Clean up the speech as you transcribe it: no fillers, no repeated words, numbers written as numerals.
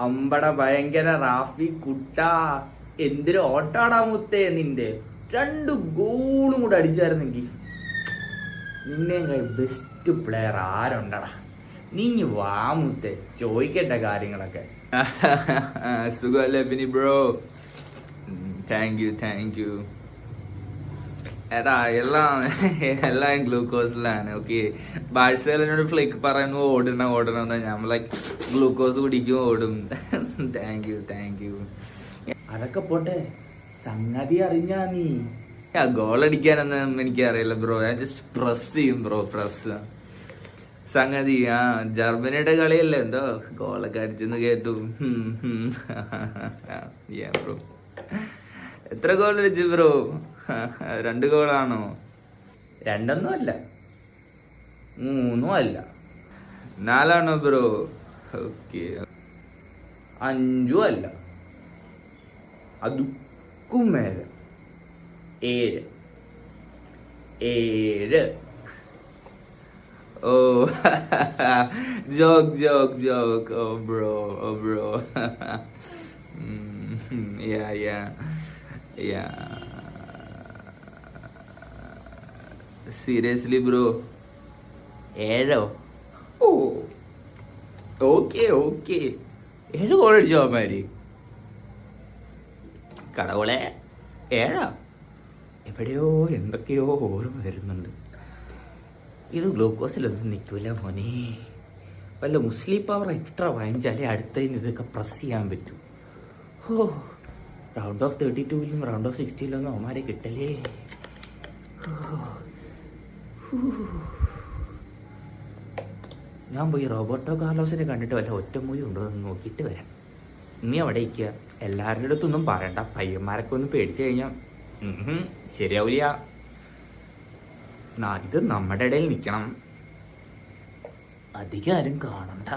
അമ്പട ഭയങ്കര റാഫി കുട്ട, എന്തൊരു ഓട്ടാടാ മുത്തേ നിന്റെ. 2 ഗോളും കൂടെ അടിച്ചായിരുന്നെങ്കിൽ നിന്നെ ബെസ്റ്റ് പ്ലെയർ ആരുണ്ടടാ? നീ വാ മുത്തേ, ചോദിക്കട്ടെ കാര്യങ്ങളൊക്കെ. സുഖല്ലേ ബിനി ബ്രോ? Thank you. എടാ എല്ലാം ഗ്ലൂക്കോസിലാണ്. ഓക്കെ, ബാഴ്സലോനോട് ഫ്ലിക്ക് പറയുന്നു ഓടണം. ഞാൻ ലൈക്ക് ഗ്ലൂക്കോസ് കുടിക്കും, ഓടും. Thank you. അതൊക്കെ പോട്ടെ, സംഗതി അറിഞ്ഞാ നീ? ഗോൾ അടിക്കാനൊന്നും എനിക്കറിയില്ല ബ്രോ, ഞാൻ ജസ്റ്റ് പ്രസ് ചെയ്യും ബ്രോ, പ്രസ്. സംഗതി ജർമ്മനിയുടെ കളിയല്ലേ, എന്തോ ഗോളൊക്കെ അടിച്ചെന്ന് കേട്ടു. ബ്രോ എത്ര ഗോൾ അടിച്ചു ബ്രോ? 2 ഗോളാണോ? 2 അല്ല, 3 അല്ല, 4 ബ്രോ? ഓക്കെ, 5 അല്ല, അതുക്കും മേലെ 7. ഓ ജോക്ക്. ഓ ബ്രോ. Yeah. Seriously bro, 7? ഓ ഓക്കെ 7 ഗോൾ അടിച്ചോ അവന്മാര്? കടവുളെ 7? എവിടെയോ എന്തൊക്കെയോ ഓർമ്മ വരുന്നുണ്ട്. ഇത് ഗ്ലൂക്കോസിലൊന്നും നിൽക്കൂല മോനെ. വല്ല മുസ്ലിം പവർ എക്സ്ട്രാ വാങ്ങിച്ചാലേ അടുത്തതിന് ഇതൊക്കെ പ്രസ് ചെയ്യാൻ പറ്റൂ. റൗണ്ട് ഓഫ് 32-ലും റൗണ്ട് ഓഫ് 60-ലൊന്നും അവന്മാരെ കിട്ടലേ. ഞാൻ പോയി റോബർട്ടോ കാർലോസിനെ കണ്ടിട്ട് വല്ല ഒറ്റമൂലി ഉണ്ടോ എന്ന് നോക്കിയിട്ട് വരാം. നീ അവിടെ ഇരിക്കുക, എല്ലാവരുടെ അടുത്തൊന്നും പറയണ്ട. പയ്യന്മാരൊക്കെ ഒന്ന് പേടിച്ചു കഴിഞ്ഞാൽ ശരിയാവില്ല. ഇത് നമ്മുടെ ഇടയിൽ നിൽക്കണം, അധികം ആരും കാണണ്ട.